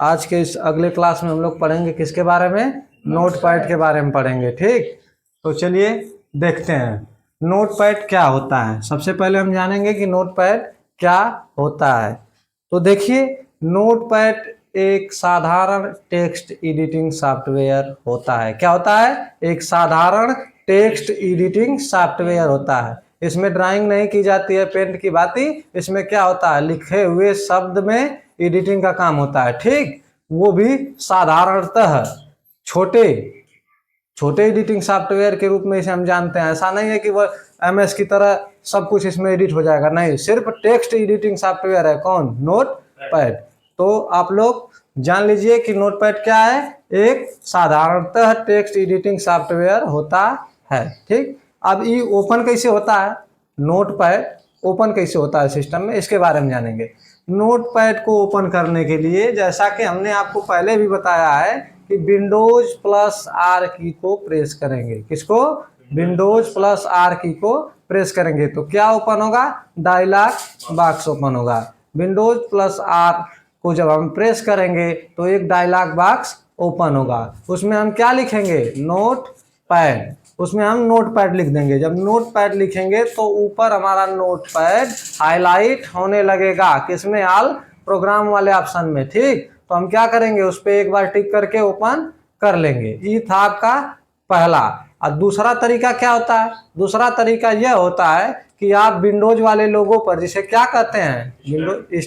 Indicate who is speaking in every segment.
Speaker 1: आज के इस अगले क्लास में हम लोग पढ़ेंगे किसके बारे में, नोटपैड के बारे में पढ़ेंगे। ठीक, तो चलिए देखते हैं नोटपैड क्या होता है। सबसे पहले हम जानेंगे कि नोटपैड क्या होता है। तो देखिए, नोटपैड एक साधारण टेक्स्ट एडिटिंग सॉफ्टवेयर होता है। क्या होता है? एक साधारण टेक्स्ट एडिटिंग सॉफ्टवेयर होता है। इसमें ड्राइंग नहीं की जाती है पेंट की भांति। इसमें क्या होता है, लिखे हुए शब्द में एडिटिंग का काम होता है। ठीक, वो भी साधारणतः छोटे छोटे एडिटिंग सॉफ्टवेयर के रूप में इसे हम जानते हैं। ऐसा नहीं है कि वह MS की तरह सब कुछ इसमें एडिट हो जाएगा, नहीं, सिर्फ टेक्स्ट एडिटिंग सॉफ्टवेयर है। कौन? नोटपैड। तो आप लोग जान लीजिए कि नोटपैड क्या है, एक साधारणतः टेक्स्ट एडिटिंग सॉफ्टवेयर होता है। ठीक, अब ये ओपन कैसे होता है, नोटपैड ओपन कैसे होता है सिस्टम में, इसके बारे में जानेंगे। नोटपैड को ओपन करने के लिए, जैसा कि हमने आपको पहले भी बताया है कि विंडोज+R की को प्रेस करेंगे। किसको? विंडोज+R की को प्रेस करेंगे तो क्या ओपन होगा? डायलॉग बॉक्स ओपन होगा। विंडोज+R को जब हम प्रेस करेंगे तो एक डायलॉग बॉक्स ओपन होगा। उसमें हम क्या लिखेंगे? नोटपैड। उसमें हम नोटपैड लिख देंगे। जब नोटपैड लिखेंगे तो ऊपर हमारा नोटपैड हाईलाइट होने लगेगा। किसमें? ऑल प्रोग्राम वाले ऑप्शन में। ठीक, तो हम क्या करेंगे, उस पर एक बार टिक करके ओपन कर लेंगे। ये था आपका पहला। और दूसरा तरीका क्या होता है? दूसरा तरीका यह होता है कि आप विंडोज वाले लोगों पर, जिसे क्या कहते हैं, विंडोज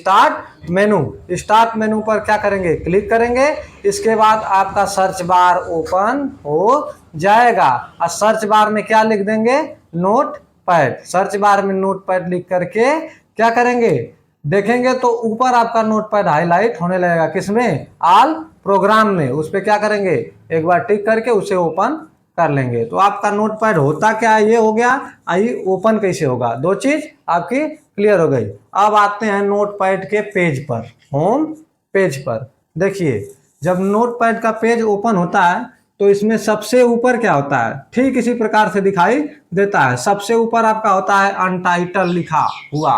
Speaker 1: स्टार्ट मेनू पर क्या करेंगे? क्लिक करेंगे। इसके बाद आपका सर्च बार ओपन हो जाएगा और सर्च बार में क्या लिख देंगे? नोटपैड। सर्च बार में नोटपैड लिख करके क्या करेंगे? देखेंगे तो ऊपर आपका नोटपैड हाईलाइट होने लगेगा। किसमें? ऑल प्रोग्राम में। उस पर क्या करेंगे? एक बार टिक करके उसे ओपन कर लेंगे। तो आपका नोटपैड होता क्या है, ये हो गया। आइए ओपन कैसे होगा, दो चीज आपकी क्लियर हो गई। अब आते हैं नोटपैड के पेज पर, होम पेज पर। देखिए, जब नोटपैड का पेज ओपन होता है तो इसमें सबसे ऊपर क्या होता है, ठीक इसी प्रकार से दिखाई देता है। सबसे ऊपर आपका होता है अनटाइटल लिखा हुआ।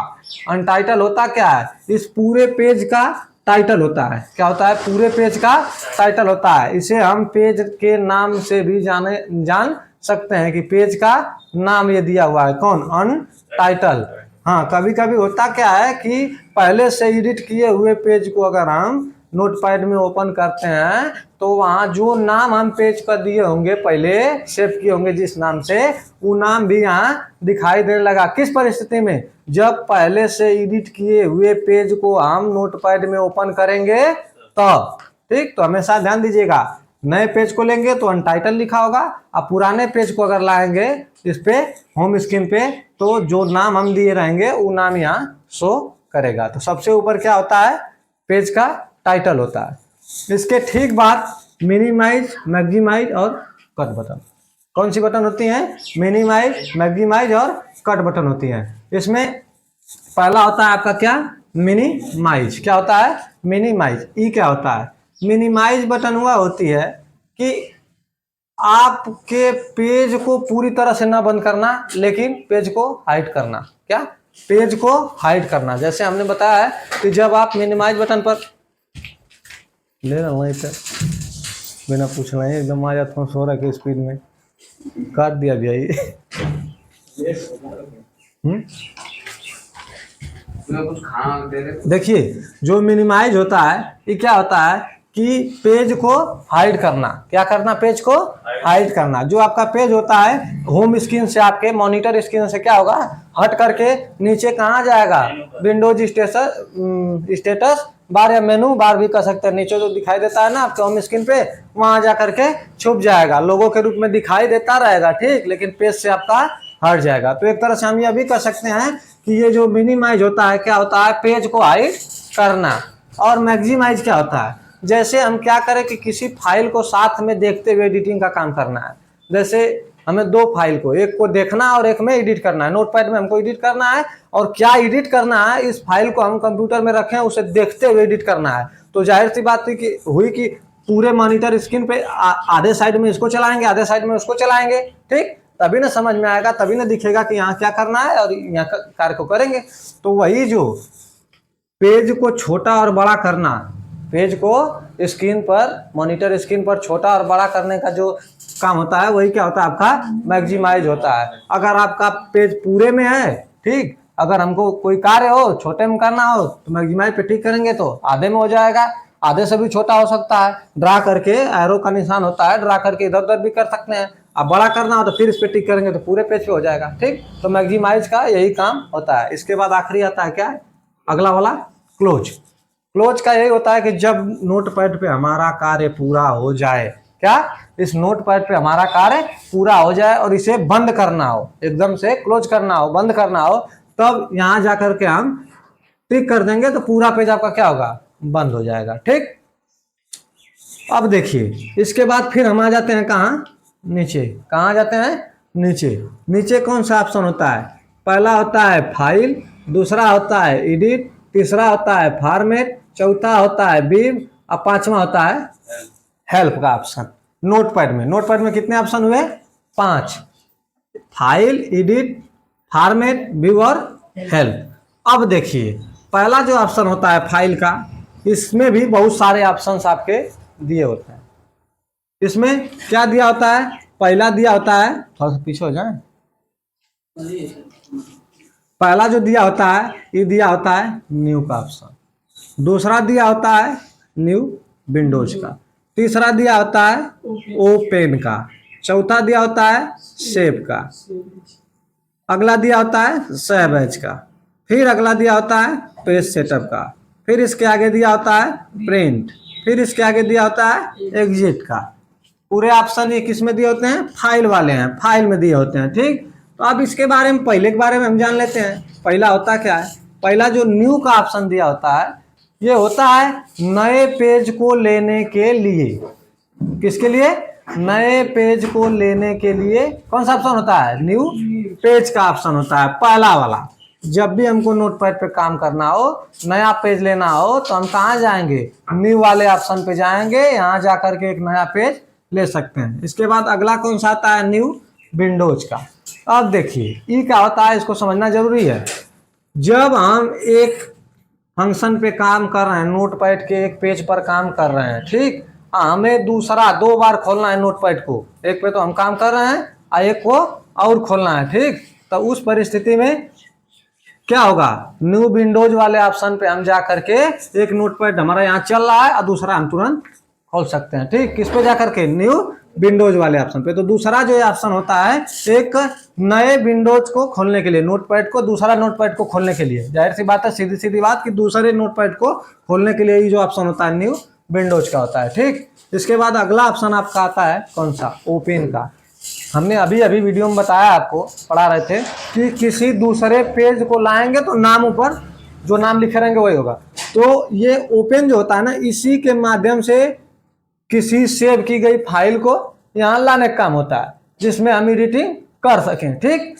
Speaker 1: अनटाइटल होता क्या है? इस पूरे पेज का टाइटल होता है। क्या होता है? पूरे पेज का टाइटल होता है। इसे हम पेज के नाम से भी जान सकते हैं कि पेज का नाम ये दिया हुआ है। कौन? अनटाइटल। हाँ, कभी कभी होता क्या है कि पहले से एडिट किए हुए पेज को अगर हम नोटपैड में ओपन करते हैं तो वहाँ जो नाम हम पेज पर दिए होंगे, पहले सेव किए होंगे जिस नाम से, वो नाम भी यहाँ दिखाई देने लगा। किस परिस्थिति में? जब पहले से एडिट किए हुए पेज को हम नोटपैड में ओपन करेंगे तब। ठीक, तो हमेशा ध्यान दीजिएगा, नए पेज को लेंगे तो अनटाइटल लिखा होगा और पुराने पेज को अगर लाएंगे इस पे होम स्क्रीन पे तो जो नाम हम दिए रहेंगे वो नाम यहाँ शो करेगा। तो सबसे ऊपर क्या होता है? पेज का टाइटल होता है। इसके ठीक बाद मिनिमाइज, मैक्सिमाइज और कट बटन। कौन सी बटन होती हैं? मिनिमाइज, मैक्सिमाइज और कट बटन होती हैं। इसमें पहला होता है आपका क्या? मिनिमाइज। क्या होता है? मिनिमाइज। ई क्या होता है? मिनिमाइज बटन हुआ होती है कि आपके पेज को पूरी तरह से ना बंद करना, लेकिन पेज को हाइड करना। क्या? पेज को हाइड करना। जैसे हमने बताया है कि जब आप मिनिमाइज बटन पर ले रहा हूँ इधर बिना पूछना ही एकदम आ जाता हूँ 100 की स्पीड में, काट दिया भैया ये। देखिए, जो मिनिमाइज होता है ये क्या होता है कि पेज को हाइड करना। क्या करना? पेज को हाइड करना। जो आपका पेज होता है होम स्क्रीन से, आपके मॉनिटर स्क्रीन से क्या होगा, हट करके नीचे कहाँ जाएगा? विंडोज स्टेटस बार या मेनू बार भी कर सकते हैं। नीचे जो दिखाई देता है ना आपके होम स्क्रीन पे, वहां जा करके छुप जाएगा, लोगों के रूप में दिखाई देता रहेगा। ठीक, लेकिन पेज से आपका हट जाएगा। तो एक तरह से हम यह भी कर सकते हैं कि ये जो मिनिमाइज होता है क्या होता है? पेज को हाइड करना। और मैक्सिमाइज क्या होता है? जैसे हम क्या करें कि किसी फाइल को साथ में देखते हुए एडिटिंग का काम करना है। जैसे हमें दो फाइल को, एक को देखना और एक में एडिट करना है। नोटपैड में हमको एडिट करना है और क्या एडिट करना है, इस फाइल को हम कंप्यूटर में रखें, उसे देखते हुए एडिट करना है। तो जाहिर सी बात हुई कि पूरे मॉनिटर स्क्रीन पे आधे साइड में इसको चलाएंगे, आधे साइड में उसको चलाएंगे। ठीक, तभी ना समझ में आएगा, तभी ना दिखेगा कि यहाँ क्या करना है और यहाँ कार्य को करेंगे। तो वही जो पेज को छोटा और बड़ा करना, पेज को स्क्रीन पर, मॉनिटर स्क्रीन पर छोटा और बड़ा करने का जो काम होता है वही क्या होता है आपका मैक्सिमाइज होता है। अगर आपका पेज पूरे में है, ठीक, अगर हमको कोई कार्य हो छोटे में करना हो तो मैक्सिमाइज पे टिक करेंगे तो आधे में हो जाएगा, आधे से भी छोटा हो सकता है, ड्रा करके एरो का निशान होता है, ड्रा करके इधर उधर भी कर सकते हैं। अब बड़ा करना हो तो फिर इस पे टिक करेंगे तो पूरे पेज पे हो जाएगा, ठीक। तो मैक्सिमाइज का यही काम होता है। इसके बाद आखिरी आता है क्या, अगला वाला क्लोज। क्लोज का यही होता है कि जब नोटपैड पे हमारा कार्य पूरा हो जाए, क्या, इस नोटपैड पे हमारा कार्य पूरा हो जाए और इसे बंद करना हो, एकदम से क्लोज करना हो, बंद करना हो, तब यहाँ जा करके हम टिक कर देंगे तो पूरा पेज आपका क्या होगा, बंद हो जाएगा, ठीक। अब देखिए इसके बाद फिर हम आ जाते हैं कहाँ, नीचे। कहाँ जाते हैं, नीचे। नीचे कौन सा ऑप्शन होता है, पहला होता है फाइल, दूसरा होता है एडिट, तीसरा होता है फॉर्मेट, चौथा होता है व्यू और पांचवा होता है हेल्प का ऑप्शन। नोटपैड में कितने ऑप्शन हुए, 5, फाइल, एडिट, फॉर्मेट, व्यू और हेल्प। अब देखिए पहला जो ऑप्शन होता है फाइल का, इसमें भी बहुत सारे ऑप्शंस आपके दिए होते हैं। इसमें क्या दिया होता है, पहला दिया होता है, थोड़ा सा पीछे हो जाए, पहला जो दिया होता है ये दिया होता है न्यू का ऑप्शन, दूसरा दिया होता है न्यू विंडोज का, तीसरा दिया होता है ओपन का, चौथा दिया होता है सेव का, अगला दिया होता है सेव एज का, फिर अगला दिया होता है पेज सेटअप का, फिर इसके आगे दिया होता है प्रिंट, फिर इसके आगे दिया होता है एग्जिट का। पूरे ऑप्शन ये किस में दिए होते हैं, फाइल वाले हैं, फाइल में दिए होते हैं, ठीक। तो अब इसके बारे में, पहले के बारे में हम जान लेते हैं। पहला होता क्या है, पहला जो न्यू का ऑप्शन दिया होता है ये होता है नए पेज को लेने के लिए। किसके लिए, नए पेज को लेने के लिए कौन सा ऑप्शन होता है, न्यू पेज का ऑप्शन होता है, पहला वाला। जब भी हमको नोटपैड पे काम करना हो, नया पेज लेना हो, तो हम कहाँ जाएंगे, न्यू वाले ऑप्शन पे जाएंगे, यहाँ जा करके एक नया पेज ले सकते हैं। इसके बाद अगला कौन सा आता है, न्यू विंडोज का। अब देखिए ये क्या होता है, इसको समझना जरूरी है। जब हम एक फंक्शन पे काम कर रहे हैं, नोटपैड के एक पेज पर काम कर रहे हैं, ठीक, हमें दूसरा 2 बार खोलना है नोटपैड को, एक पे तो हम काम कर रहे हैं और एक को और खोलना है, ठीक। तो उस परिस्थिति में क्या होगा, न्यू विंडोज वाले ऑप्शन पे हम जा करके एक नोटपैड हमारा यहाँ चल रहा है और दूसरा हम तुरंत खोल सकते हैं, ठीक। किस पे जा करके, न्यू विंडोज वाले ऑप्शन पे। तो दूसरा जो ऑप्शन होता है एक नए विंडोज को खोलने के लिए, नोटपैड को दूसरा नोटपैड को खोलने के लिए, जाहिर सी बात है, सीधी सीधी बात कि दूसरे नोटपैड को खोलने के लिए ये जो ऑप्शन होता है न्यू विंडोज का होता है, ठीक। इसके बाद अगला ऑप्शन आपका आता है कौन सा, ओपन का। हमने अभी अभी वीडियो में बताया, आपको पढ़ा रहे थे कि किसी दूसरे पेज को लाएंगे तो नाम ऊपर जो नाम लिखे रहेंगे वही होगा। तो ये ओपन जो होता है ना, इसी के माध्यम से किसी सेव की गई फाइल को यहाँ लाने का काम होता है, जिसमें हम एडिटिंग कर सकें, ठीक।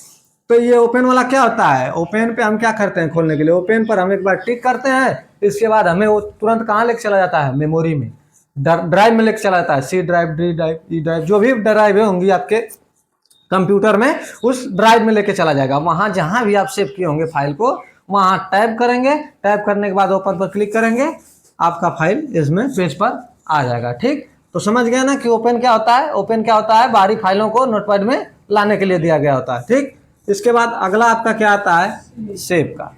Speaker 1: तो ये ओपन वाला क्या होता है, ओपन पे हम क्या करते हैं, खोलने के लिए ओपन पर हम एक बार टिक करते हैं, इसके बाद हमें वो तुरंत कहाँ लेके चला जाता है, मेमोरी में, ड्राइव में लेके चला जाता है, C drive, D drive, E drive, जो भी ड्राइव होंगी आपके कंप्यूटर में, उस ड्राइव में लेके चला जाएगा। वहाँ जहाँ भी आप सेव किए होंगे फाइल को, वहाँ टैप करेंगे, टैप करने के बाद ओपन पर क्लिक करेंगे, आपका फाइल इसमें पेज पर आ जाएगा, ठीक। तो समझ गया ना कि ओपन क्या होता है, ओपन क्या होता है, बाहरी फाइलों को नोटपैड में लाने के लिए दिया गया होता है, ठीक। इसके बाद अगला आपका क्या आता है, सेव का।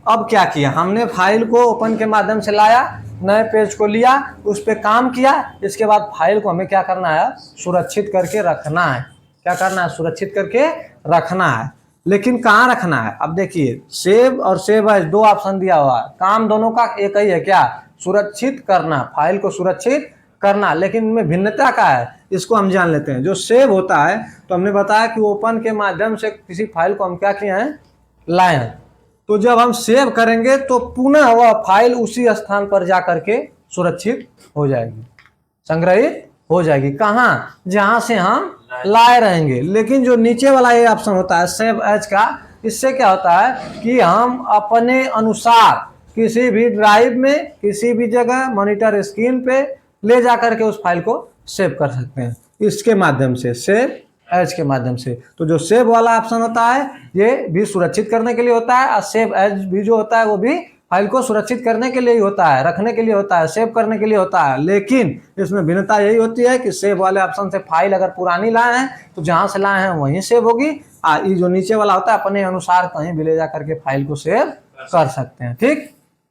Speaker 1: अब क्या किया हमने, फाइल को ओपन के माध्यम से लाया, नए पेज को लिया, उस पर काम किया, इसके बाद फाइल को हमें क्या करना है, सुरक्षित करके रखना है। क्या करना है, सुरक्षित करके रखना है। लेकिन कहाँ रखना है, अब देखिए सेव और सेव एज 2 ऑप्शन दिया हुआ है, काम दोनों का एक ही है, क्या, सुरक्षित करना, फाइल को सुरक्षित करना। लेकिन इनमें भिन्नता क्या है, इसको हम जान लेते हैं। जो सेव होता है तो हमने बताया कि ओपन के माध्यम से किसी फाइल को हम क्या किए हैं, लाए हैं। तो जब हम सेव करेंगे तो पुनः वह फाइल उसी स्थान पर जा करके सुरक्षित हो जाएगी, संग्रहित हो जाएगी। कहाँ, जहाँ से हम लाए रहेंगे। लेकिन जो नीचे वाला ये ऑप्शन होता है सेव एज का, इससे क्या होता है कि हम अपने अनुसार किसी भी ड्राइव में, किसी भी जगह, मॉनिटर स्क्रीन पे ले जा करके उस फाइल को सेव कर सकते हैं, इसके माध्यम से, सेव एज के माध्यम से। तो जो सेव वाला ऑप्शन होता है ये भी सुरक्षित करने के लिए होता है, और सेव एज भी जो होता है वो भी फाइल को सुरक्षित करने के लिए ही होता है, रखने के लिए होता है, सेव करने के लिए होता है। लेकिन इसमें भिन्नता यही होती है कि सेव वाले ऑप्शन से फाइल अगर पुरानी लाए हैं तो जहां से लाए हैं वहीं सेव होगी, ये जो नीचे वाला होता है अपने अनुसार कहीं भी ले जा करके फाइल को सेव कर सकते हैं। ठीक,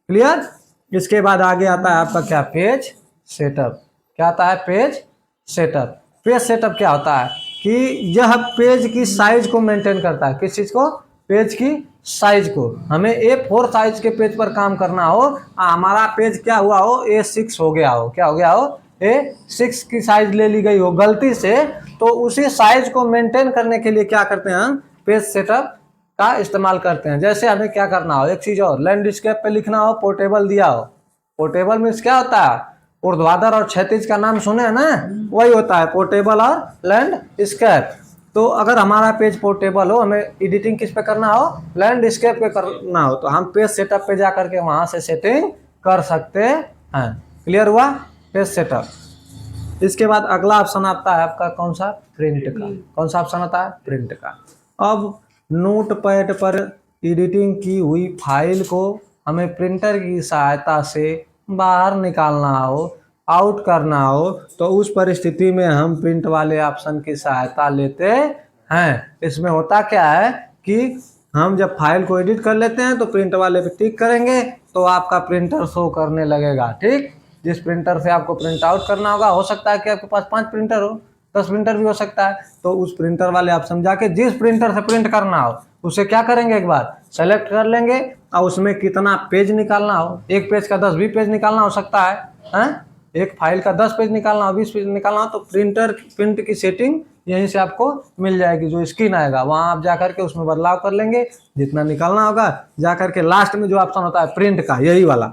Speaker 1: क्लियर। इसके बाद आगे आता है आपका क्या, पेज सेटअप। क्या आता है, पेज सेटअप। पेज सेटअप क्या होता है कि यह पेज की साइज को मेंटेन करता है। किस चीज को, पेज की साइज को। हमें A4 साइज के पेज पर काम करना हो, हमारा पेज क्या हुआ हो, A6 हो गया हो, क्या हो गया हो, A6 की साइज ले ली गई हो गलती से, तो उसी साइज को मेंटेन करने के लिए क्या करते हैं हम, पेज सेटअप का इस्तेमाल करते हैं। जैसे हमें क्या करना हो, एक चीज और, लैंडस्केप पे लिखना हो, पोर्टेबल दिया हो। पोर्टेबल मीन्स क्या होता है, ऊर्ध्वाधर और क्षैतिज का नाम सुने हैं ना, वही होता है पोर्टेबल और लैंडस्केप। तो अगर हमारा पेज पोर्टेबल हो, हमें एडिटिंग किस पे करना हो, लैंडस्केप पे करना हो, तो हम पेज सेटअप पे जा करके वहां से सेटिंग कर सकते हैं। क्लियर हुआ, पेज सेटअप। इसके बाद अगला ऑप्शन आता है आपका कौन सा, प्रिंट का। कौन सा ऑप्शन आता है, प्रिंट का। अब नोटपैड पर एडिटिंग की हुई फाइल को हमें प्रिंटर की सहायता से बाहर निकालना हो, आउट करना हो, तो उस परिस्थिति में हम प्रिंट वाले ऑप्शन की सहायता लेते हैं। इसमें होता क्या है कि हम जब फाइल को एडिट कर लेते हैं तो प्रिंट वाले पे टिक करेंगे तो आपका प्रिंटर शो करने लगेगा। ठीक, जिस प्रिंटर से आपको प्रिंट आउट करना होगा, हो सकता है कि आपके पास 5 प्रिंटर हो, 10 प्रिंटर भी हो सकता है, तो उस प्रिंटर वाले ऑप्शन जाके जिस प्रिंटर से प्रिंट करना हो उसे क्या करेंगे, एक बार सेलेक्ट कर लेंगे और उसमें कितना पेज निकालना हो, एक पेज का 10-20 पेज निकालना हो सकता है, एक फाइल का 10 पेज निकालना हो, 20 पेज निकालना हो, तो प्रिंट की सेटिंग यहीं से आपको मिल जाएगी। जो स्क्रीन आएगा वहां आप जाकर के उसमें बदलाव कर लेंगे, जितना निकालना होगा जाकर के लास्ट में जो ऑप्शन होता है प्रिंट का, यही वाला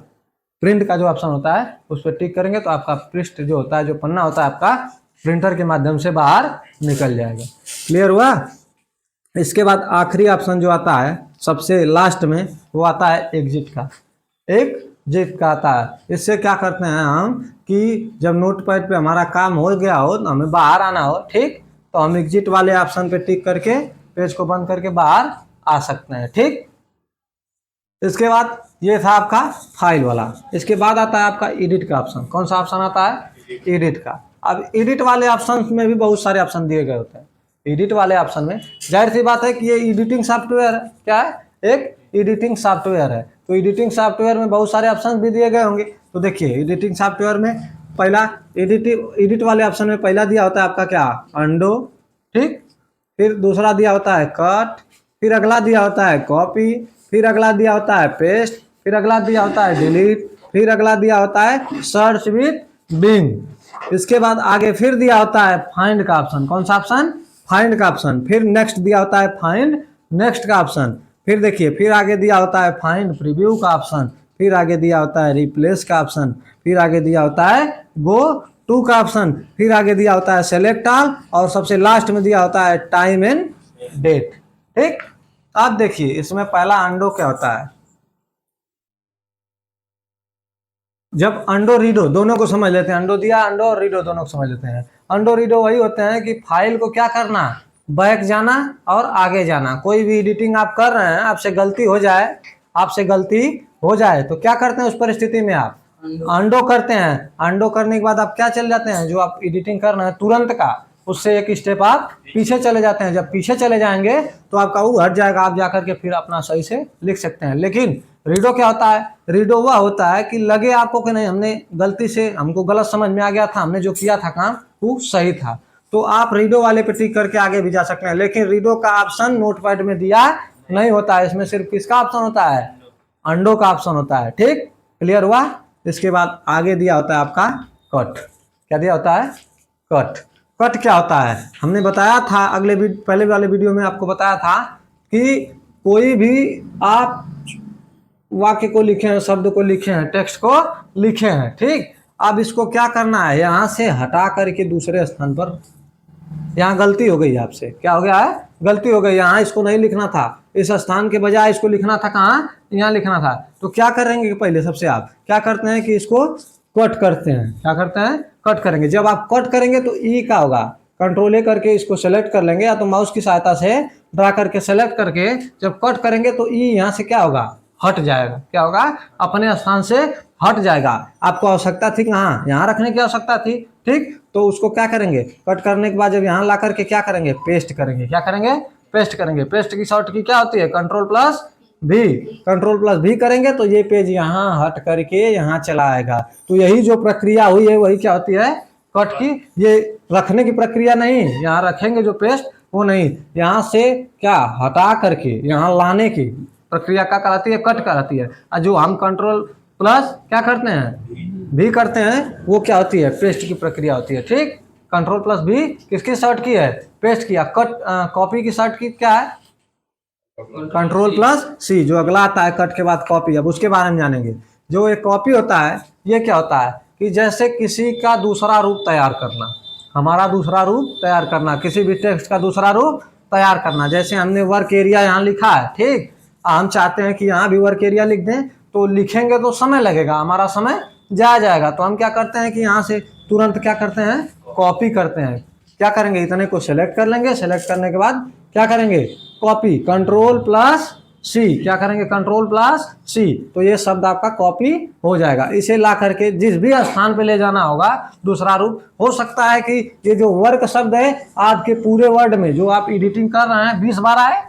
Speaker 1: प्रिंट का जो ऑप्शन होता है उस पर टिक करेंगे तो आपका पृष्ठ जो होता है, जो पन्ना होता है आपका, प्रिंटर के माध्यम से बाहर निकल जाएगा। क्लियर हुआ। इसके बाद आखिरी ऑप्शन जो आता है सबसे लास्ट में, वो आता है एग्जिट का। एग्जिट का आता है। इससे क्या करते हैं हम कि जब नोटपैड पे हमारा काम हो गया हो, तो हमें बाहर आना हो, ठीक, तो हम एग्जिट वाले ऑप्शन पे टिक करके पेज को बंद करके बाहर आ सकते हैं। ठीक, इसके बाद ये था आपका फाइल वाला। इसके बाद आता है आपका एडिट का ऑप्शन। कौन सा ऑप्शन आता है, एडिट का। अब एडिट वाले ऑप्शन में भी बहुत सारे ऑप्शन दिए गए होते हैं। एडिट वाले ऑप्शन में जाहिर सी बात है कि ये एडिटिंग सॉफ्टवेयर है। क्या है, एक एडिटिंग सॉफ्टवेयर है, तो एडिटिंग सॉफ्टवेयर में बहुत सारे ऑप्शन भी दिए गए होंगे। तो देखिए एडिटिंग सॉफ्टवेयर में पहला एडिट वाले ऑप्शन में पहला दिया होता है आपका क्या, अंडो, ठीक, फिर दूसरा दिया होता है कट, फिर अगला दिया होता है कॉपी, फिर अगला दिया होता है पेस्ट, फिर अगला दिया होता है डिलीट, फिर अगला दिया होता है सर्च विथ बिंग। इसके बाद आगे फिर दिया होता है फाइंड का ऑप्शन। कौन सा ऑप्शन, फाइंड का ऑप्शन। फिर नेक्स्ट दिया होता है फाइंड नेक्स्ट का ऑप्शन। फिर देखिए फिर आगे दिया होता है फाइंड प्रीव्यू का ऑप्शन। फिर आगे दिया होता है रिप्लेस का ऑप्शन। फिर आगे दिया होता है गो टू का ऑप्शन। फिर आगे दिया होता है सेलेक्ट ऑल, और सबसे लास्ट में दिया होता है टाइम एंड डेट। ठीक, अब देखिए इसमें पहला अंडो क्या होता है। जब अंडो रीडो दोनों को समझ लेते हैं, अंडो दिया, अंडो और रीडो दोनों को समझ लेते हैं। अंडो रीडो वही होते हैं कि फाइल को क्या करना, बैक जाना और आगे जाना। कोई भी एडिटिंग आप कर रहे हैं, आपसे गलती हो जाए तो क्या करते हैं उस परिस्थिति में, आप अंडो करते हैं। अंडो करने के बाद आप क्या चले जाते हैं, जो आप एडिटिंग कर रहे हैं तुरंत का, उससे एक स्टेप आप पीछे चले जाते हैं। जब पीछे चले जाएंगे तो आपका वो हट जाएगा, आप जाकर के फिर अपना सही से लिख सकते हैं। लेकिन रीडो क्या होता है, रीडो वह होता है कि लगे आपको कि नहीं, हमने गलती से, हमको गलत समझ में आ गया था, हमने जो किया था काम वो सही था, तो आप रीडो वाले पे टिक करके आगे भी जा सकते हैं। लेकिन रीडो का ऑप्शन नोटपैड में दिया नहीं होता है, इसमें सिर्फ किसका ऑप्शन होता है, अंडो का ऑप्शन होता है। ठीक, क्लियर हुआ। इसके बाद आगे दिया होता है आपका कट। क्या दिया होता है, कट। कट क्या होता है, हमने बताया था पहले वाले वीडियो में आपको बताया था कि कोई भी आप वाक्य को लिखे हैं, शब्द को लिखे हैं, टेक्स्ट को लिखे हैं, ठीक, अब इसको क्या करना है, यहाँ से हटा करके दूसरे स्थान पर, यहाँ गलती हो गई आपसे, क्या हो गया है, गलती हो गई, यहाँ इसको नहीं लिखना था, इस स्थान के बजाय इसको लिखना था कहाँ, यहाँ लिखना था। तो क्या करेंगे, पहले सबसे आप क्या करते हैं कि इसको कट करते हैं। क्या करते हैं, कट करेंगे। जब आप कट करेंगे तो ई का होगा, कंट्रोल ए करके इसको सेलेक्ट कर लेंगे, या तो माउस की सहायता से ड्रा करके सेलेक्ट करके जब कट करेंगे तो ई यहाँ से क्या होगा, हट जाएगा। क्या होगा? अपने स्थान से हट जाएगा। आपको आवश्यकता थी कि हाँ यहाँ रखने की आवश्यकता थी, ठीक, तो उसको क्या करेंगे, कट करने के बाद जब यहाँ ला करके क्या करेंगे, पेस्ट करेंगे। क्या करेंगे? पेस्ट करेंगे। पेस्ट की शॉर्ट की क्या होती है? कंट्रोल प्लस भी। कंट्रोल प्लस भी करेंगे तो ये पेज यहाँ हट करके यहाँ चला आएगा। तो यही जो प्रक्रिया हुई है वही क्या होती है? कट की। ये रखने की प्रक्रिया नहीं, यहाँ रखेंगे जो पेस्ट वो नहीं, यहाँ से क्या हटा करके यहाँ लाने की प्रक्रिया क्या कहलाती है? कट कहलाती है। और जो हम कंट्रोल प्लस क्या करते हैं, भी करते हैं, वो क्या होती है? पेस्ट की प्रक्रिया होती है। ठीक, कंट्रोल प्लस भी किसकी शॉर्ट की है? पेस्ट किया। कट कॉपी की शॉर्ट की क्या है? कंट्रोल प्लस सी। जो अगला आता है कट के बाद कॉपी, अब उसके बारे में जानेंगे। जो एक कॉपी होता है ये क्या होता है कि जैसे किसी का दूसरा रूप तैयार करना, हमारा दूसरा रूप तैयार करना, किसी भी टेक्स्ट का दूसरा रूप तैयार करना। जैसे हमने वर्क एरिया यहाँ लिखा है, ठीक, हम चाहते हैं कि यहाँ भी वर्क एरिया लिख दें, तो लिखेंगे तो समय लगेगा, हमारा समय जाएगा। तो हम क्या करते हैं कि यहाँ से तुरंत क्या करते हैं? कॉपी करते हैं। क्या करेंगे? इतने को सेलेक्ट कर लेंगे। सेलेक्ट करने के बाद क्या करेंगे? कॉपी। कंट्रोल प्लस सी। क्या करेंगे? कंट्रोल प्लस सी। तो ये शब्द आपका कॉपी हो जाएगा। इसे ला करके जिस भी स्थान पे ले जाना होगा दूसरा रूप, हो सकता है कि ये जो वर्क शब्द है आपके पूरे वर्ड में जो आप एडिटिंग कर रहे हैं 20 बार आए,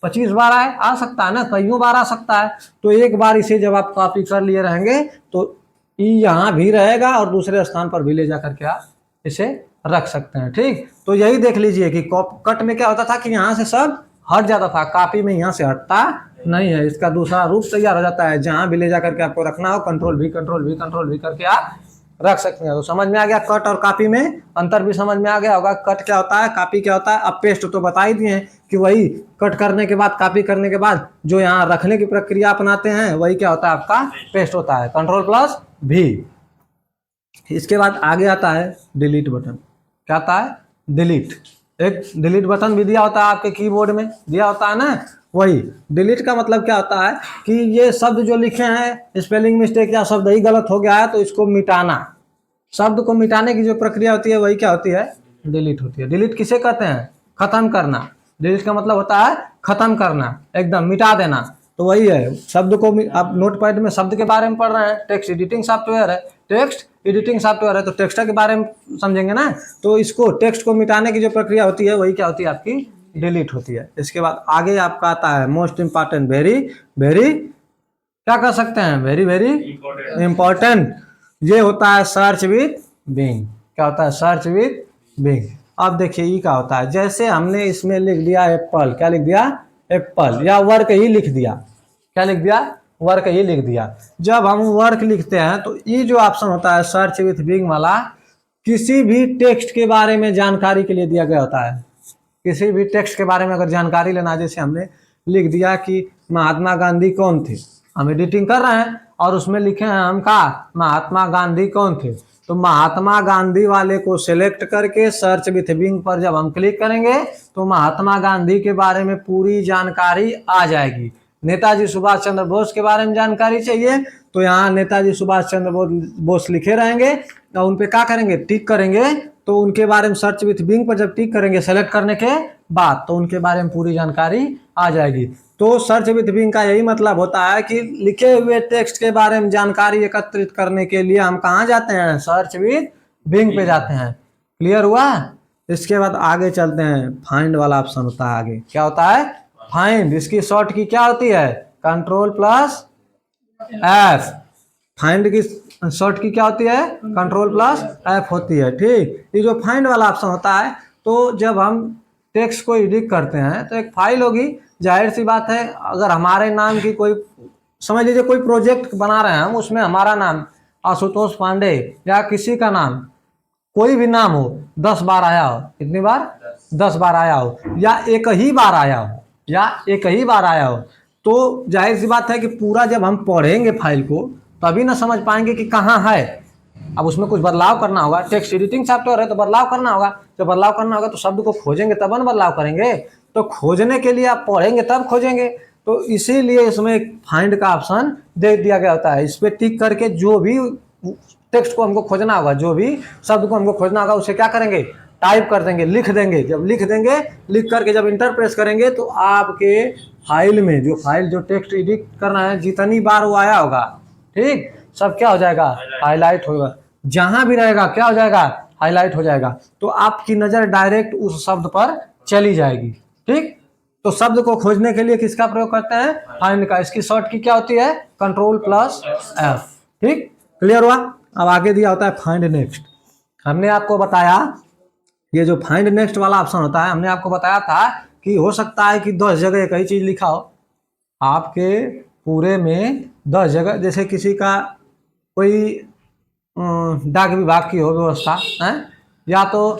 Speaker 1: 25 बार आए, आ सकता है ना, कईयों बार आ सकता है। तो एक बार इसे जब आप कॉपी कर लिए रहेंगे तो यहाँ भी रहेगा और दूसरे स्थान पर भी ले जा करके आप इसे रख सकते हैं। ठीक, तो यही देख लीजिए कि कट में क्या होता था कि यहाँ से सब हट जाता था, कॉपी में यहाँ से हटता नहीं है। इसका दूसरा रूप तैयार हो जाता है। जहां भी ले जा करके आपको रखना हो कंट्रोल भी करके आप रख सकते हैं। तो समझ में आ गया कट और कॉपी में अंतर भी समझ में आ गया होगा। कट क्या होता है, कॉपी क्या होता है। अब पेस्ट तो बता ही दिए हैं कि वही कट करने के बाद, कॉपी करने के बाद जो यहाँ रखने की प्रक्रिया अपनाते हैं वही क्या होता है? आपका पेस्ट होता है। कंट्रोल प्लस भी। इसके बाद आगे आता है डिलीट बटन। क्या आता है? डिलीट। एक डिलीट बटन भी दिया होता है आपके कीबोर्ड में, दिया होता है ना। वही डिलीट का मतलब क्या होता है कि ये शब्द जो लिखे हैं स्पेलिंग मिस्टेक या शब्द ही गलत हो गया है तो इसको मिटाना। शब्द को मिटाने की जो प्रक्रिया होती है वही क्या होती है? डिलीट होती है। डिलीट किसे कहते हैं? खत्म करना। डिलीट का मतलब होता है खत्म करना, एकदम मिटा देना। तो वही है, शब्द को आप नोटपैड में शब्द के बारे में पढ़ रहे हैं, टेक्स्ट एडिटिंग सॉफ्टवेयर है, टेक्स्ट एडिटिंग सॉफ्टवेयर है, तो टेक्स्ट के बारे में समझेंगे ना। तो इसको टेक्स्ट को मिटाने की जो प्रक्रिया होती है वही क्या होती है? आपकी डिलीट होती है। इसके बाद आगे आपका आता है मोस्ट इंपॉर्टेंट, वेरी वेरी क्या कर सकते हैं? Very very important. ये होता है सर्च विथ बिंग। क्या होता है? Search with Bing. अब देखिए ये क्या होता है, जैसे हमने इसमें लिख दिया एप्पल। क्या लिख दिया? एप्पल। या वर्क ही लिख दिया। क्या लिख दिया? वर्क ही लिख दिया। जब हम वर्क लिखते हैं तो ये जो ऑप्शन होता है सर्च विथ बिंग वाला, किसी भी टेक्स्ट के बारे में जानकारी के लिए दिया गया होता है। किसी भी टेक्स्ट के बारे में अगर जानकारी लेना, जैसे हमने लिख दिया कि महात्मा गांधी कौन थे, हम एडिटिंग कर रहे हैं और उसमें लिखे हैं हम का महात्मा गांधी कौन थे, तो महात्मा गांधी वाले को सिलेक्ट करके सर्च विथ बिंग पर जब हम क्लिक करेंगे तो महात्मा गांधी के बारे में पूरी जानकारी आ जाएगी। नेताजी सुभाष चंद्र बोस के बारे में जानकारी चाहिए तो यहाँ नेताजी सुभाष चंद्र बोस लिखे रहेंगे और उन पे क्या करेंगे? टिक करेंगे। तो उनके बारे में सर्च विथ बिंग पर जब टिक करेंगे सेलेक्ट करने के बाद तो उनके बारे में पूरी जानकारी आ जाएगी। तो सर्च विथ बिंग का यही मतलब होता है कि लिखे हुए टेक्स्ट के बारे में जानकारी एकत्रित करने के लिए हम कहाँ जाते हैं? सर्च विथ बिंग पे जाते हैं। क्लियर हुआ? इसके बाद आगे चलते हैं, फाइंड वाला ऑप्शन होता है आगे। क्या होता है? फाइंड। इसकी शॉर्ट की क्या होती है? Control plus F. फाइंड की शॉर्ट की क्या होती है? कंट्रोल प्लस एफ होती है। ठीक, ये जो फाइंड वाला ऑप्शन होता है, तो जब हम टेक्स्ट को एडिट करते हैं तो एक फाइल होगी, जाहिर सी बात है अगर हमारे नाम की कोई, समझ लीजिए कोई प्रोजेक्ट बना रहे हैं हम, उसमें हमारा नाम आशुतोष पांडे या किसी का नाम, कोई भी नाम हो 10 बार आया हो, कितनी बार? 10 बार आया हो, या एक ही बार आया हो, तो जाहिर सी बात है कि पूरा जब हम पढ़ेंगे फाइल को तभी ना समझ पाएंगे कि कहाँ है। अब उसमें कुछ बदलाव करना होगा, टेक्स्ट एडिटिंग सॉफ्टवेयर है तो बदलाव करना होगा। जब बदलाव करना होगा तो शब्द को खोजेंगे तब ना बदलाव करेंगे। तो खोजने के लिए आप पढ़ेंगे तब खोजेंगे। तो इसीलिए इसमें फाइंड का ऑप्शन दे दिया गया होता है। इस पर टिक करके जो भी टेक्स्ट को हमको खोजना होगा, जो भी शब्द को हमको खोजना होगा उसे क्या करेंगे? टाइप कर देंगे, लिख देंगे। जब लिख देंगे, लिख करके जब इंटर प्रेस करेंगे तो आपके फाइल में जो टेक्स्ट एडिट करना है जितनी बार वो आया होगा, ठीक, सब क्या हो जाएगा, हाईलाइट होगा। जहां भी रहेगा क्या हो जाएगा, हाईलाइट हो जाएगा। तो आपकी नजर डायरेक्ट उस शब्द पर चली जाएगी, ठीक। तो शब्द को खोजने के लिए किसका प्रयोग करते हैं, फाइंड का। इसकी शॉर्ट की क्या होती है, Ctrl+F, ठीक, क्लियर हुआ। अब आगे दिया होता है फाइंड नेक्स्ट। हमने आपको बताया ये जो फाइंड नेक्स्ट वाला ऑप्शन होता है, हमने आपको बताया था कि हो सकता है कि 10 जगह एक ही चीज लिखा हो आपके पूरे में, 10 जगह, जैसे किसी का कोई डाक विभाग की हो व्यवस्था है, या तो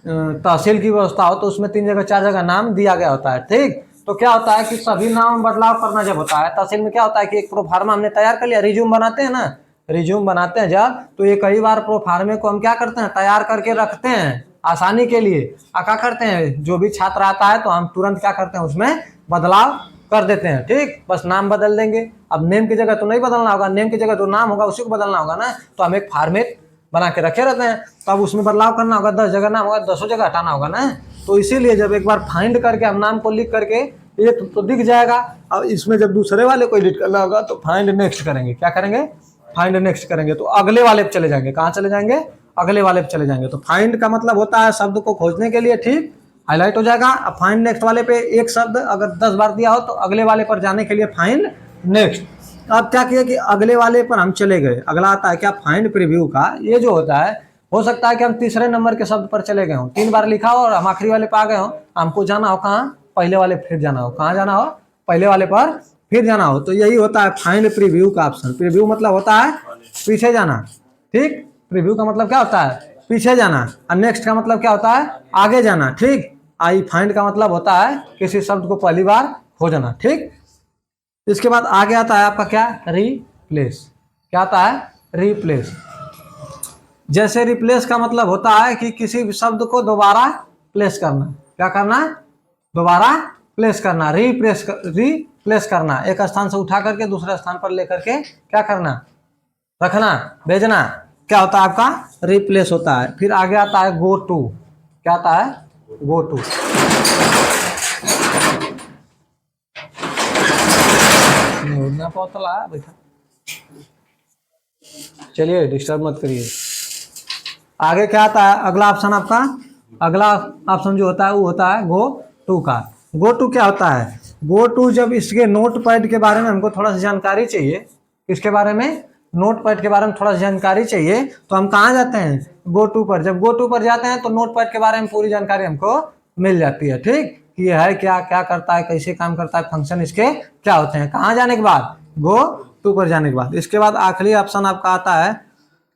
Speaker 1: तहसील की व्यवस्था हो, तो उसमें 3 जगह 4 जगह नाम दिया गया होता है, ठीक। तो क्या होता है कि सभी नाम बदलाव करना जब होता है तहसील में, क्या होता है कि एक प्रोफार्मा हमने तैयार कर लिया, रिज्यूम बनाते हैं ना, रिज्यूम बनाते हैं जब, तो ये कई बार प्रोफार्मे को हम क्या करते हैं, तैयार करके रखते हैं आसानी के लिए। क्या करते हैं, जो भी छात्र आता है तो हम तुरंत क्या करते हैं, उसमें बदलाव कर देते हैं, ठीक, बस नाम बदल देंगे। अब नेम की जगह तो नहीं बदलना होगा, नेम की जगह जो नाम होगा उसी को बदलना होगा ना, तो हम एक फॉर्मेट बना के रखे रहते हैं। तो अब उसमें बदलाव करना होगा, 10 जगह नाम होगा, 10 जगह हटाना होगा ना। तो इसीलिए जब एक बार फाइंड करके हम नाम को लिख करके एक तो दिख जाएगा, अब इसमें जब दूसरे वाले को एडिट करना होगा तो फाइंड नेक्स्ट करेंगे। क्या करेंगे, फाइंड नेक्स्ट करेंगे, तो अगले वाले पे चले जाएंगे। कहाँ चले जाएंगे, अगले वाले पे चले जाएंगे। तो फाइंड का मतलब होता है शब्द को खोजने के लिए, ठीक, हाईलाइट हो जाएगा। अब फाइंड नेक्स्ट वाले पे एक शब्द अगर 10 बार दिया हो तो अगले वाले पर जाने के लिए फाइंड नेक्स्ट। अब क्या किया कि अगले वाले पर हम चले गए। अगला आता है क्या, फाइंड प्रीव्यू का। ये जो होता है, हो सकता है कि हम तीसरे नंबर के शब्द पर चले गए हों, 3 बार लिखा हो और हम आखिरी वाले पर आ गए हो, हमको जाना हो कहाँ, पहले वाले फिर जाना हो। कहाँ जाना हो, पहले वाले पर फिर जाना हो। तो यही होता है फाइंड प्रीव्यू का ऑप्शन। प्रीव्यू मतलब होता है पीछे जाना, ठीक, प्रीव्यू का मतलब क्या होता है, पीछे जाना। और नेक्स्ट का मतलब क्या होता है, आगे जाना, ठीक। आई फाइंड का मतलब होता है किसी शब्द को पहली बार खोजना, ठीक। इसके बाद आगे आता है आपका क्या, रिप्लेस। क्या आता है, रिप्लेस। जैसे रिप्लेस का मतलब होता है कि किसी शब्द को दोबारा प्लेस करना। क्या करना, दोबारा प्लेस करना, रिप्लेस करना, एक स्थान से उठा करके दूसरे स्थान पर लेकर के क्या करना, रखना, भेजना, क्या होता है आपका, रिप्लेस होता है। फिर आगे आता है गो टू। क्या आता है, गो टू। बैठा, चलिए डिस्टर्ब मत करिए। आगे क्या आता है, अगला ऑप्शन आपका, अगला ऑप्शन जो होता है वो होता है गो टू का। गो टू क्या होता है, गो टू जब इसके नोट पैड के बारे में हमको थोड़ा सा जानकारी चाहिए, इसके बारे में, नोट पैड के बारे में थोड़ा सा जानकारी चाहिए, तो हम कहाँ जाते हैं, गो टू पर। जब गो टू पर जाते हैं तो नोट पैड के बारे में पूरी जानकारी हमको मिल जाती है, ठीक, कि ये है क्या, क्या करता है, कैसे काम करता है, फंक्शन इसके क्या होते हैं। कहाँ जाने के बाद, गो टू पर जाने के बाद। इसके बाद आखिरी ऑप्शन आपका आता है,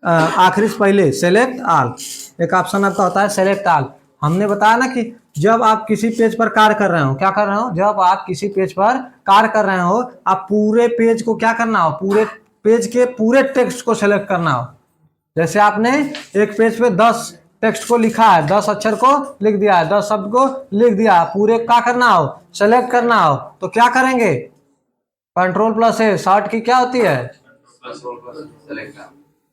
Speaker 1: आखिरी से पहले सेलेक्ट ऑल। एक ऑप्शन आपका होता है सेलेक्ट ऑल। हमने बताया ना कि जब आप किसी पेज पर कार्य कर रहे हो, क्या कर रहे हो, जब आप किसी पेज पर कार्य कर रहे हो, आप पूरे पेज को क्या करना हो, पूरे पेज के पूरे टेक्स्ट को सेलेक्ट करना हो। जैसे आपने एक पेज पे 10 टेक्स्ट को लिखा है, 10 अक्षर को लिख दिया है, 10 शब्द को लिख दिया, पूरे क्या करना हो, सेलेक्ट करना हो। तो क्या करेंगे, Ctrl+A। शॉर्ट की क्या होती है,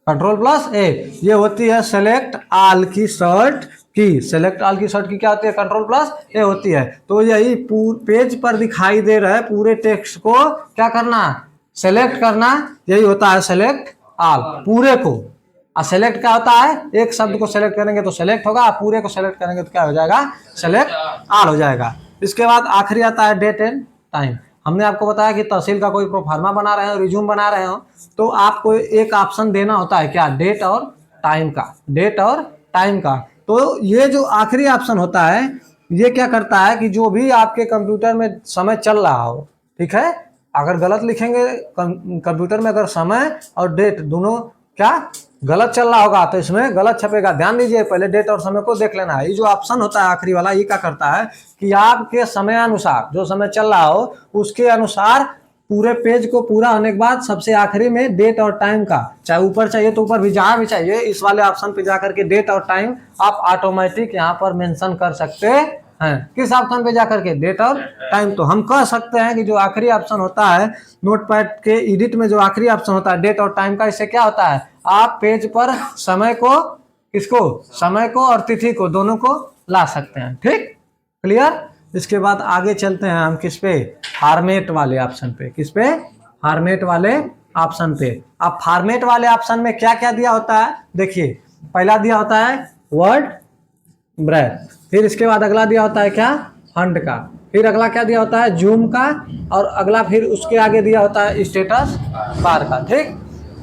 Speaker 1: Ctrl+A। ये होती है सेलेक्ट ऑल की शॉर्ट की। सेलेक्ट ऑल की शॉर्ट की क्या होती है, Ctrl+A होती है। तो यही पेज पर दिखाई दे रहे पूरे टेक्स्ट को क्या करना, सेलेक्ट करना, यही होता है सेलेक्ट ऑल, पूरे को। और सेलेक्ट क्या होता है, एक शब्द को सेलेक्ट करेंगे तो सेलेक्ट होगा, पूरे को सेलेक्ट करेंगे तो क्या हो जाएगा, सेलेक्ट ऑल हो जाएगा। इसके बाद आखिरी आता है डेट एंड टाइम। हमने आपको बताया कि तहसील का कोई प्रोफार्मा बना रहे हो, रिज्यूम बना रहे हो, तो आपको एक ऑप्शन देना होता है क्या, डेट और टाइम का, डेट और टाइम का। तो ये जो आखिरी ऑप्शन होता है, ये क्या करता है कि जो भी आपके कंप्यूटर में समय चल रहा हो, ठीक है, अगर गलत लिखेंगे कंप्यूटर में, अगर समय और डेट दोनों क्या गलत चल रहा होगा तो इसमें गलत छपेगा। ध्यान दीजिए, पहले डेट और समय को देख लेना है। ये जो ऑप्शन होता है आखिरी वाला, ये क्या करता है कि आपके समय अनुसार, जो समय चल रहा हो उसके अनुसार पूरे पेज को पूरा होने के बाद सबसे आखिरी में डेट और टाइम का, चाहे ऊपर चाहिए तो ऊपर भी, जहां भी चाहिए इस वाले ऑप्शन पे जाकर के डेट और टाइम आप ऑटोमेटिक यहाँ पर मेंशन कर सकते हैं। किस ऑप्शन पे जाकर के, डेट और टाइम। तो हम कह सकते हैं कि जो आखिरी ऑप्शन होता है नोटपैड के एडिट में, जो आखिरी ऑप्शन होता है डेट और टाइम का, इससे क्या होता है, आप पेज पर समय को किसको, समय को और तिथि को, दोनों को ला सकते हैं। ठीक, क्लियर। इसके बाद आगे चलते हैं हम किस पे, फॉर्मेट वाले ऑप्शन पे। किस पे, फॉर्मेट वाले ऑप्शन पे। अब फॉर्मेट वाले ऑप्शन में क्या क्या दिया होता है, देखिए पहला दिया होता है वर्ड ब्रेथ, फिर इसके बाद अगला दिया होता है क्या, फंड का, फिर अगला क्या दिया होता है, जूम का, और अगला फिर उसके आगे दिया होता है स्टेटस बार का। ठीक,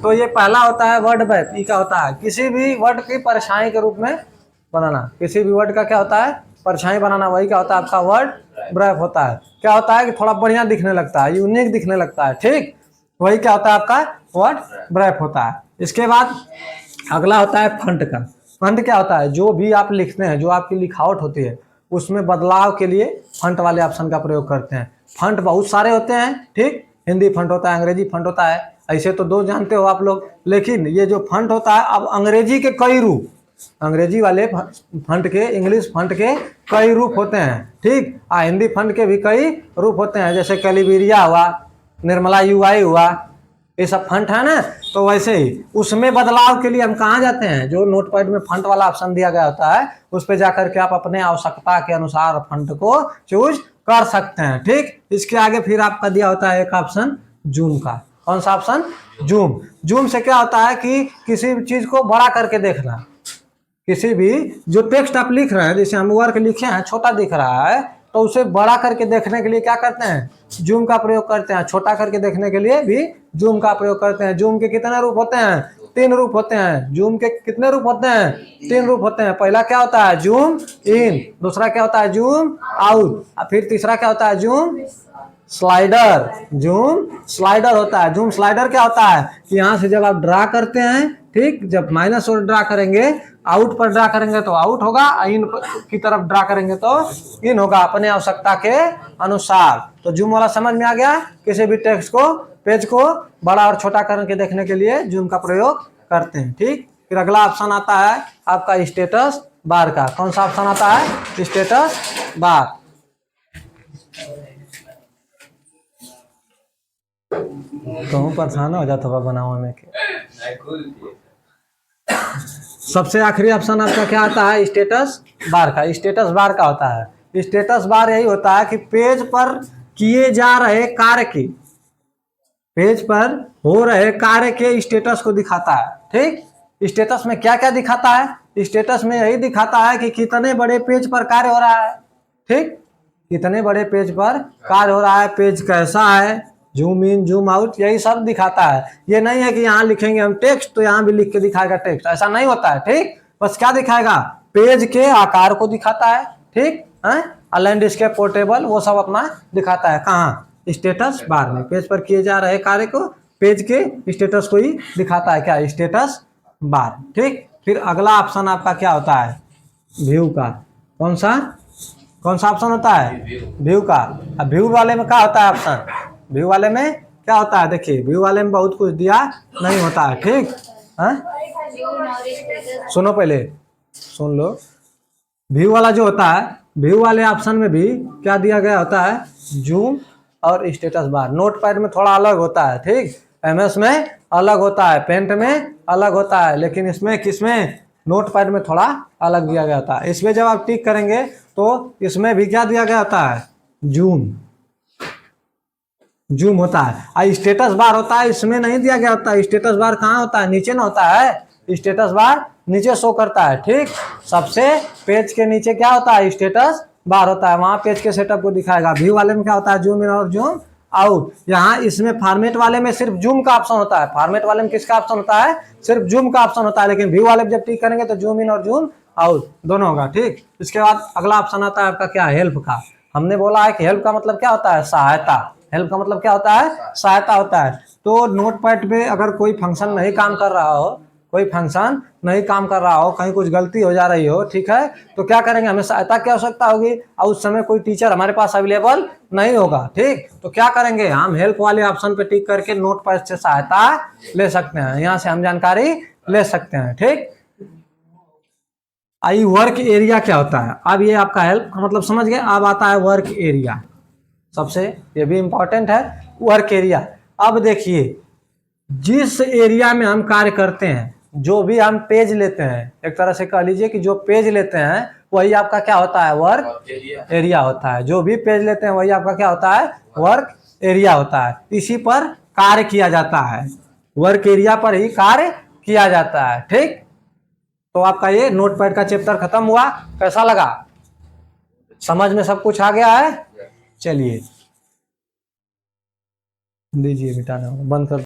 Speaker 1: तो ये पहला होता है वर्ड ब्रेथ। ई का होता है किसी भी वर्ड की परछाई के रूप में बनाना, किसी भी वर्ड का क्या होता है, परछाई बनाना, वही क्या होता है आपका वर्ड ब्रेथ होता है। क्या होता है कि थोड़ा बढ़िया दिखने लगता है, यूनिक दिखने लगता है। ठीक, वही क्या होता है आपका वर्ड ब्रेथ होता है। इसके बाद अगला होता है फंड का। फंड क्या होता है, जो भी आप लिखते हैं, जो आपकी लिखावट होती है, उसमें बदलाव के लिए फंट वाले ऑप्शन का प्रयोग करते हैं। फंट बहुत सारे होते हैं। ठीक, हिंदी फंट होता है, अंग्रेजी फंट होता है, ऐसे तो दो जानते हो आप लोग, लेकिन ये जो फंट होता है, अब अंग्रेजी के कई रूप, अंग्रेजी वाले फंट के, इंग्लिश फंट के कई रूप होते हैं। ठीक, हिंदी फंट के भी कई रूप होते हैं, जैसे कैलिबेरिया हुआ, निर्मला यूआई हुआ, ये सब फंट है ना। तो वैसे ही उसमें बदलाव के लिए हम कहाँ जाते हैं, जो नोटपैड में फंट वाला ऑप्शन दिया गया होता है, उस पर जाकर के आप अपने आवश्यकता के अनुसार फंट को चूज कर सकते हैं। ठीक, इसके आगे फिर आपका दिया होता है एक ऑप्शन जूम का। कौन सा ऑप्शन, जूम। जूम से क्या होता है कि किसी भी चीज को बड़ा करके देखना, किसी भी जो टेक्स्ट आप लिख रहे हैं, जैसे हम वर्क लिखे हैं, छोटा दिख रहा है, तो उसे बड़ा करके देखने के लिए क्या करते हैं, जूम का प्रयोग करते हैं। छोटा करके देखने के लिए भी जूम का प्रयोग करते हैं। जूम के कितने रूप होते हैं, 3 रूप होते हैं। जूम के कितने रूप होते हैं, 3 रूप होते हैं। पहला क्या होता है, जूम इन, दूसरा क्या होता है, जूम आउट, और फिर तीसरा क्या होता है, जूम स्लाइडर। जूम स्लाइडर होता है। जूम स्लाइडर क्या होता है कि यहाँ से जब आप ड्रा करते हैं, ठीक, जब माइनस और ड्रा करेंगे, आउट पर ड्रा करेंगे तो आउट होगा, इन की तरफ ड्रा करेंगे तो इन होगा, अपने आवश्यकता के अनुसार। तो जूम वाला समझ में आ गया, किसी भी टेक्स्ट को, पेज को बड़ा और छोटा करके देखने के लिए जूम का प्रयोग करते हैं। ठीक, फिर अगला ऑप्शन आता है आपका स्टेटस बार का। कौन सा ऑप्शन आता है, स्टेटस बार। तो परेशान हो जाता बनाओ में के। सबसे आखिरी ऑप्शन आपका क्या आता है, स्टेटस बार का। स्टेटस बार का होता है, स्टेटस बार यही होता है कि पेज पर किए जा रहे कार्य की, पेज पर हो रहे कार्य के स्टेटस को दिखाता है। ठीक, स्टेटस में क्या क्या दिखाता है, स्टेटस में यही दिखाता है कि कितने बड़े पेज पर कार्य हो रहा है। ठीक, कितने बड़े पेज पर कार्य हो रहा है, पेज कैसा है, जूम इन जूम आउट, यही सब दिखाता है। ये नहीं है कि यहाँ लिखेंगे हम टेक्स्ट तो यहाँ भी लिख के दिखाएगा टेक्स्ट, ऐसा नहीं होता है। ठीक, बस क्या दिखाएगा, पेज के आकार को दिखाता है। ठीक है, लैंडस्केप पोर्टेबल वो सब अपना दिखाता है। कहाँ, स्टेटस बार में। पेज पर किए जा रहे कार्य को, पेज के स्टेटस को ही दिखाता है क्या, स्टेटस बार। ठीक, फिर अगला ऑप्शन आपका क्या होता है, व्यू का। कौन सा ऑप्शन होता है, व्यू का। अब व्यू वाले में क्या होता है ऑप्शन, व्यू वाले में क्या होता है, देखिए व्यू वाले में बहुत कुछ दिया नहीं होता है। ठीक है, सुनो पहले, सुन लो। व्यू वाला जो होता है, व्यू वाले ऑप्शन में भी क्या दिया गया होता है, जूम और स्टेटस बार। नोटपैड में थोड़ा अलग होता है। ठीक, एमएस में अलग होता है, पेंट में अलग होता है, लेकिन इसमें किसमें, नोटपैड में थोड़ा अलग दिया गया होता है। इसमें जब आप टिक करेंगे तो इसमें भी क्या दिया गया होता है, जूम होता है। और स्टेटस बार होता है, इसमें नहीं दिया गया होता है। स्टेटस बार कहाँ होता है, नीचे ना होता है, स्टेटस बार नीचे शो करता है। ठीक, सबसे पेज के नीचे क्या होता है, स्टेटस बार होता है, वहां पेज के सेटअप को दिखाएगा। व्यू वाले में क्या होता है, जूम इन और जूम आउट। यहाँ इसमें फॉर्मेट वाले में सिर्फ जूम का ऑप्शन होता है। फॉर्मेट वाले में किसका ऑप्शन होता है, सिर्फ जूम का ऑप्शन होता है, लेकिन व्यू वाले में जब टिक करेंगे तो जूम इन और जूम आउट दोनों होगा। ठीक, इसके बाद अगला ऑप्शन आता है आपका क्या, हेल्प का। हमने बोला है कि हेल्प का मतलब क्या होता है, सहायता। हेल्प का मतलब क्या होता है, सहायता होता है। तो नोटपैड पे अगर कोई फंक्शन नहीं काम कर रहा हो, कोई फंक्शन नहीं काम कर रहा हो, कहीं कुछ गलती हो जा रही हो, ठीक है, तो क्या करेंगे, हमें सहायता की आवश्यकता होगी, और उस समय कोई टीचर हमारे पास अवेलेबल नहीं होगा। ठीक, तो क्या करेंगे, हम हेल्प वाले ऑप्शन पे टिक करके नोटपैड से सहायता ले सकते हैं, यहाँ से हम जानकारी ले सकते हैं। ठीक, आई वर्क एरिया क्या होता है, अब ये आपका हेल्प मतलब समझ गए। अब आता है वर्क एरिया, सबसे ये भी इंपॉर्टेंट है, वर्क एरिया। अब देखिए, जिस एरिया में हम कार्य करते हैं जो भी हम पेज लेते हैं, एक तरह से कह लीजिए कि जो पेज लेते हैं वही आपका क्या होता है, वर्क एरिया होता है। जो भी पेज लेते हैं वही आपका क्या होता है, वर्क एरिया होता है। इसी पर कार्य किया जाता है, वर्क एरिया पर ही कार्य किया जाता है। ठीक, तो आपका ये नोटपैड का चैप्टर खत्म हुआ। कैसा लगा, समझ में सब कुछ आ गया है? चलिए दीजिए, मिटाना बंद कर।